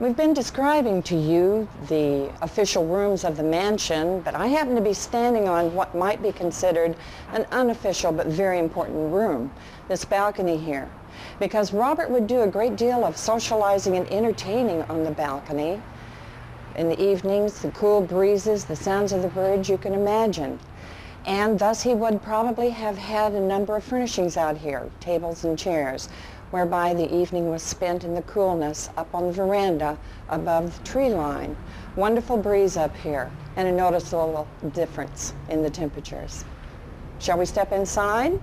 We've been describing to you the official rooms of the mansion, but I happen to be standing on what might be considered an unofficial but very important room, this balcony here, because Robert would do a great deal of socializing and entertaining on the balcony. In the evenings, the cool breezes, the sounds of the birds, you can imagine. And thus he would probably have had a number of furnishings out here, tables and chairs, whereby the evening was spent in the coolness up on the veranda above the tree line. Wonderful breeze up here, and a noticeable difference in the temperatures. Shall we step inside?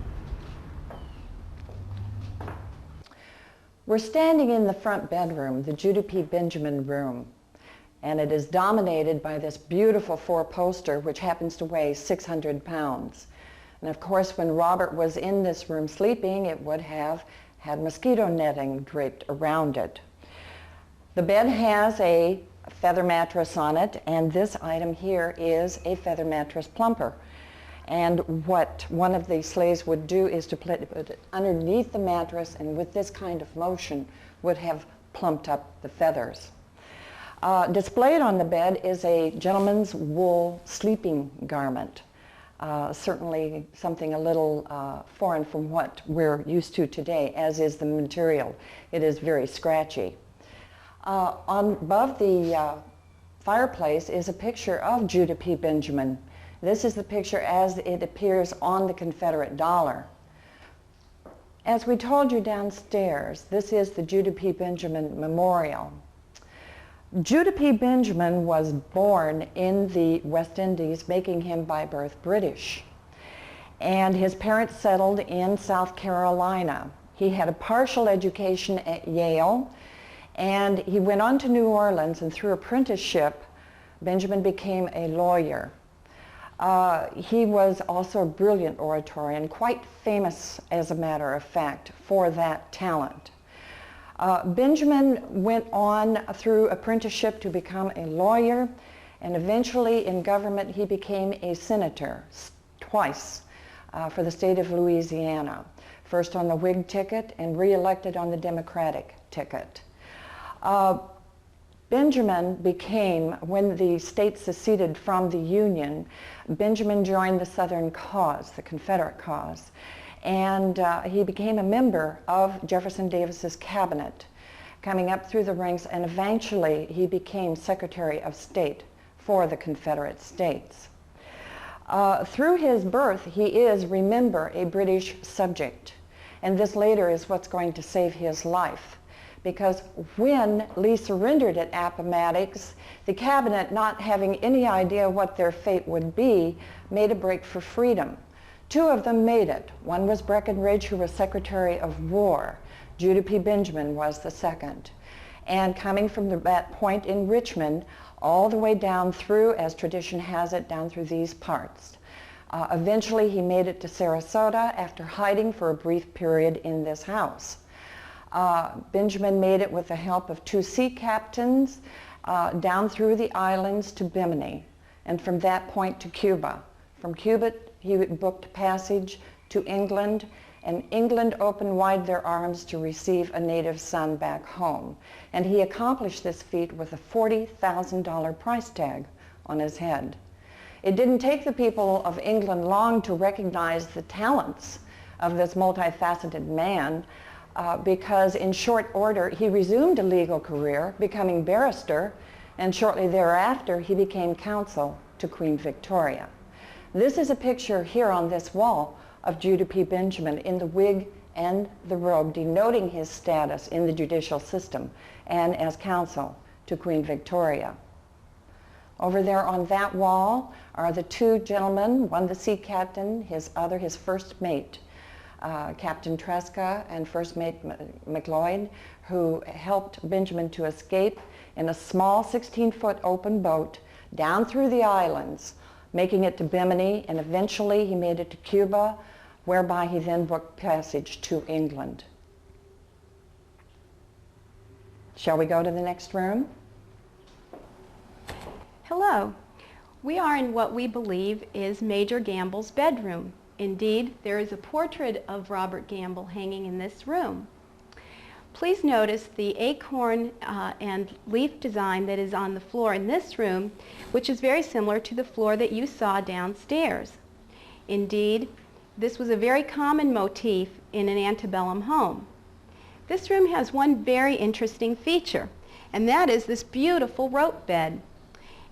We're standing in the front bedroom, the Judah P. Benjamin room, and it is dominated by this beautiful four-poster which happens to weigh 600 pounds. And of course, when Robert was in this room sleeping, it would have had mosquito netting draped around it. The bed has a feather mattress on it, and this item here is a feather mattress plumper. And what one of the slaves would do is to put it underneath the mattress, and with this kind of motion would have plumped up the feathers. Displayed on the bed is a gentleman's wool sleeping garment. Certainly something a little foreign from what we're used to today, as is the material. It is very scratchy. Above the fireplace is a picture of Judah P. Benjamin. This is the picture as it appears on the Confederate dollar. As we told you downstairs, this is the Judah P. Benjamin Memorial. Judah P. Benjamin was born in the West Indies, making him by birth British. And his parents settled in South Carolina. He had a partial education at Yale, and he went on to New Orleans, and through apprenticeship, Benjamin became a lawyer. He was also a brilliant oratorian, quite famous, as a matter of fact, for that talent. Benjamin went on through apprenticeship to become a lawyer, and eventually in government he became a senator twice for the state of Louisiana, first on the Whig ticket and re-elected on the Democratic ticket. Benjamin became, when the state seceded from the Union, Benjamin joined the Southern cause, the Confederate cause. And he became a member of Jefferson Davis's cabinet, coming up through the ranks, and eventually he became Secretary of State for the Confederate States. Through his birth, he is, remember, a British subject, and this later is what's going to save his life, because when Lee surrendered at Appomattox, the cabinet, not having any idea what their fate would be, made a break for freedom. Two of them made it. One was Breckinridge, who was Secretary of War. Judah P. Benjamin was the second. And coming from that point in Richmond, all the way down through, as tradition has it, down through these parts. Eventually he made it to Sarasota after hiding for a brief period in this house. Benjamin made it with the help of two sea captains down through the islands to Bimini, and from that point to Cuba. From Cuba, he booked passage to England, and England opened wide their arms to receive a native son back home. And he accomplished this feat with a $40,000 price tag on his head. It didn't take the people of England long to recognize the talents of this multifaceted man, because in short order he resumed a legal career, becoming barrister, and shortly thereafter he became counsel to Queen Victoria. This is a picture here on this wall of Judah P. Benjamin in the wig and the robe, denoting his status in the judicial system and as counsel to Queen Victoria. Over there on that wall are the two gentlemen, one the sea captain, his other his first mate, Captain Tresca and First Mate McLeod, who helped Benjamin to escape in a small 16-foot open boat down through the islands, making it to Bimini, and eventually he made it to Cuba, whereby he then booked passage to England. Shall we go to the next room? Hello. We are in what we believe is Major Gamble's bedroom. Indeed, there is a portrait of Robert Gamble hanging in this room. please notice the acorn and leaf design that is on the floor in this room, which is very similar to the floor that you saw downstairs. Indeed, this was a very common motif in an antebellum home. This room has one very interesting feature, and that is this beautiful rope bed.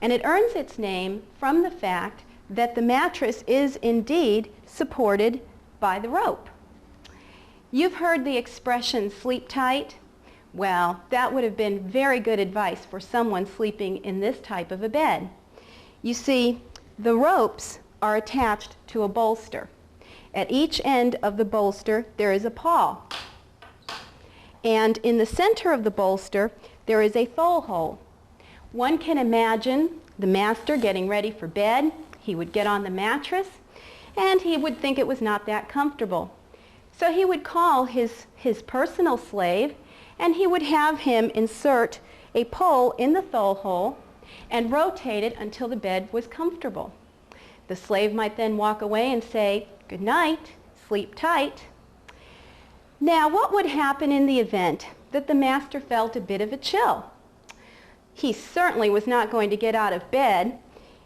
And it earns its name from the fact that the mattress is indeed supported by the rope. You've heard the expression sleep tight. Well, that would have been very good advice for someone sleeping in this type of a bed. You see, the ropes are attached to a bolster. At each end of the bolster there is a pawl. And in the center of the bolster there is a thole hole. One can imagine the master getting ready for bed. He would get on the mattress and he would think it was not that comfortable. So he would call his personal slave and he would have him insert a pole in the thole hole and rotate it until the bed was comfortable. The slave might then walk away and say, "Good night, sleep tight." Now, what would happen in the event that the master felt a bit of a chill? He certainly was not going to get out of bed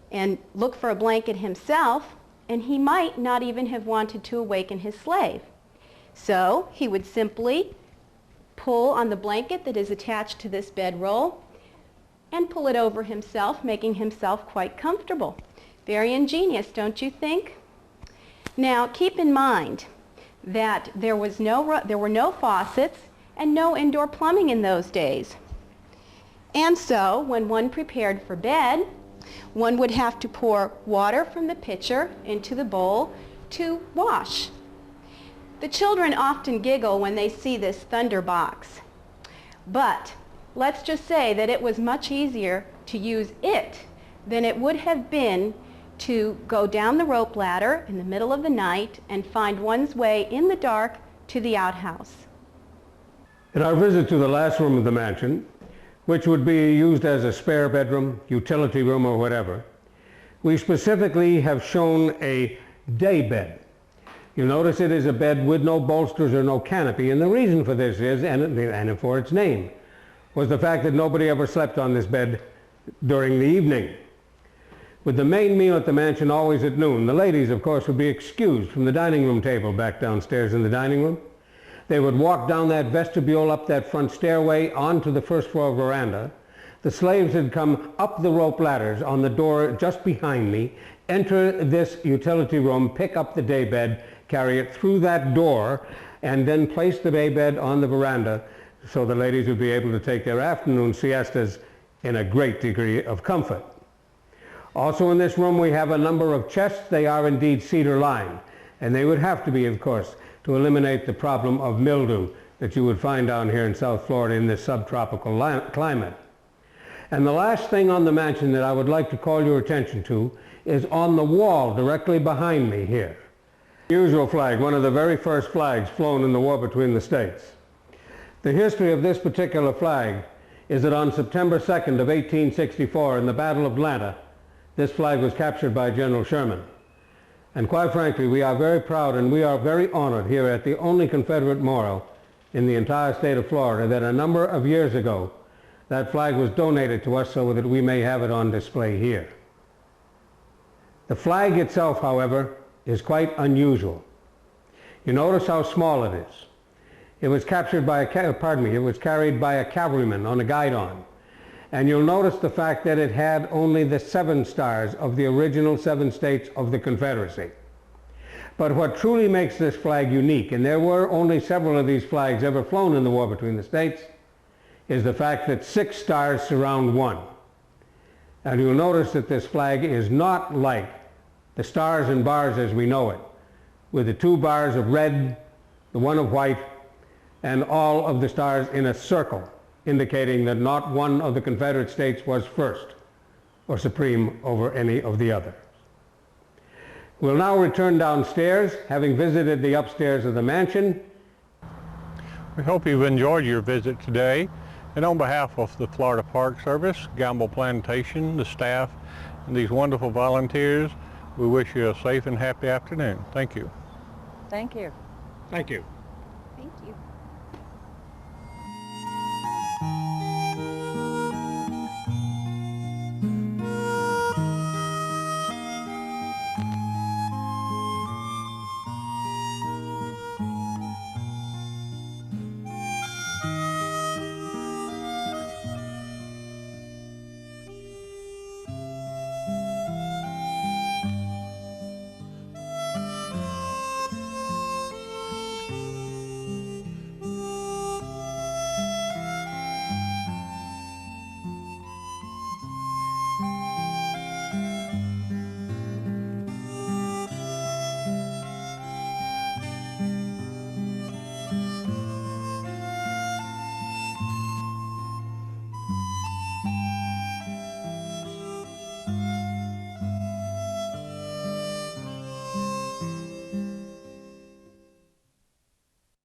and look for a blanket himself, and he might not even have wanted to awaken his slave. So he would simply pull on the blanket that is attached to this bedroll and pull it over himself, making himself quite comfortable. Very ingenious, don't you think? Now, keep in mind that there were no faucets and no indoor plumbing in those days. And so, when one prepared for bed, one would have to pour water from the pitcher into the bowl to wash. The children often giggle when they see this thunder box. But let's just say that it was much easier to use it than it would have been to go down the rope ladder in the middle of the night and find one's way in the dark to the outhouse. In our visit to the last room of the mansion, which would be used as a spare bedroom, utility room, or whatever, we specifically have shown a day bed. You'll notice it is a bed with no bolsters or no canopy, and the reason for this is, and for its name, was the fact that nobody ever slept on this bed during the evening. With the main meal at the mansion always at noon, the ladies, of course, would be excused from the dining room table back downstairs in the dining room. They would walk down that vestibule, up that front stairway, onto the first floor veranda. The slaves had come up the rope ladders on the door just behind me, enter this utility room, pick up the daybed, carry it through that door, and then place the daybed on the veranda so the ladies would be able to take their afternoon siestas in a great degree of comfort. Also in this room we have a number of chests. They are indeed cedar lined, and they would have to be, of course, to eliminate the problem of mildew that you would find down here in South Florida in this subtropical climate. And the last thing on the mansion that I would like to call your attention to is on the wall directly behind me here. The usual flag, one of the very first flags flown in the war between the states. The history of this particular flag is that on September 2nd of 1864 in the Battle of Atlanta, this flag was captured by General Sherman. And quite frankly, we are very proud and we are very honored here at the only Confederate memorial in the entire state of Florida that a number of years ago that flag was donated to us so that we may have it on display here. The flag itself, however, is quite unusual. You notice how small it is. It was captured by it was carried by a cavalryman on a guidon. And you'll notice the fact that it had only the 7 stars of the original 7 states of the Confederacy. But what truly makes this flag unique, and there were only several of these flags ever flown in the war between the states, is the fact that 6 stars surround one. And you'll notice that this flag is not like the stars and bars as we know it, with the 2 bars of red, the 1 of white, and all of the stars in a circle, indicating that not one of the Confederate states was first or supreme over any of the others. We'll now return downstairs, having visited the upstairs of the mansion. We hope you've enjoyed your visit today, and on behalf of the Florida Park Service, Gamble Plantation, the staff, and these wonderful volunteers, we wish you a safe and happy afternoon. Thank you. Thank you. Thank you. Thank you.